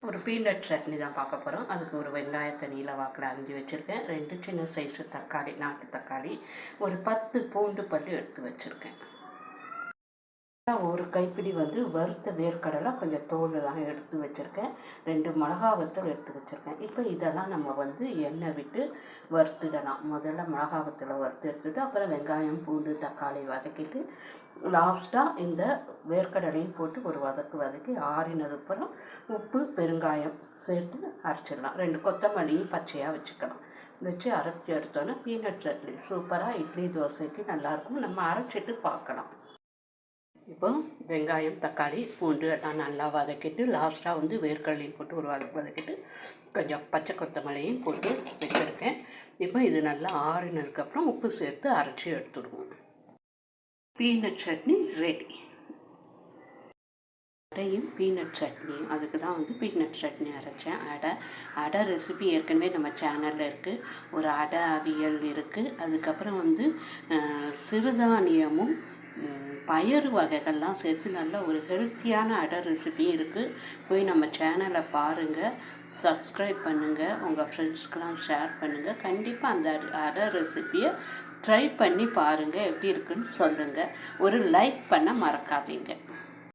ஒரு பீனட் சட்னி தான் பார்க்க போகிறோம். அதுக்கு ஒரு வெங்காயத்தை நீல வாக்கில் அரிஞ்சு வச்சுருக்கேன். 2 சின்ன சைஸு தக்காளி, நாட்டு தக்காளி, ஒரு 10 பூண்டு பல்லு எடுத்து வச்சுருக்கேன். ஒரு கைப்பிடி வறுத்த வேர்க்கடலை கொஞ்சம் தோலெல்லாம் எடுத்து வச்சுருக்கேன். 2 மிளகா வத்தல் எடுத்து வச்சுருக்கேன். இப்போ இதெல்லாம் நம்ம எண்ணெய் விட்டு வறுத்துடலாம். முதல்ல மிளகா வத்தலை வறுத்து எடுத்துட்டு அப்புறம் வெங்காயம், பூண்டு, தக்காளி வதக்கிட்டு லாஸ்ட்டாக இந்த வேர்க்கடலையும் போட்டு ஒரு வதக்கி ஆறினதுக்கப்புறம் உப்பு, பெருங்காயம் சேர்த்து அரைச்சிடலாம். 2 கொத்தமல்லியும் பச்சையாக வச்சுக்கலாம். வச்சு அரைச்சி எடுத்தோன்னே பீனட் சட்னி சூப்பராக இட்லி, தோசைக்கு நல்லாயிருக்கும். நம்ம அரைச்சிட்டு பார்க்கலாம். இப்போ வெங்காயம், தக்காளி, பூண்டு எல்லாம் நல்லா வதக்கிட்டு லாஸ்ட்டாக வேர்க்கடலையும் போட்டு ஒரு வதக்கிட்டு கொஞ்சம் பச்சை கொத்தமல்லியும் போட்டு வச்சுருக்கேன். இப்போ இது நல்லா ஆறினதுக்கப்புறம் உப்பு சேர்த்து அரைச்சி எடுத்துடுவோம். Peanut chutney ready. அடையும் பீனட் சட்னி, அதுக்கு தான் பீனட் சட்னி அரைச்சேன். அடை ரெசிபி ஏற்கனவே நம்ம சேனலில் இருக்குது. ஒரு அடை அவியல் இருக்குது. அதுக்கப்புறம் சிறுதானியமும் பயறு வகைகள்லாம் சேர்த்து நல்ல ஒரு ஹெல்த்தியான அடை ரெசிபி இருக்குது. போய் நம்ம சேனலை பாருங்கள், சப்ஸ்கிரைப் பண்ணுங்கள், உங்கள் ஃப்ரெண்ட்ஸ்க்கெலாம் ஷேர் பண்ணுங்கள். கண்டிப்பாக அந்த அடை ரெசிபியை ட்ரை பண்ணி பாருங்கள், எப்படி இருக்குன்னு சொல்லுங்கள். ஒரு லைக் பண்ண மறக்காதீங்க.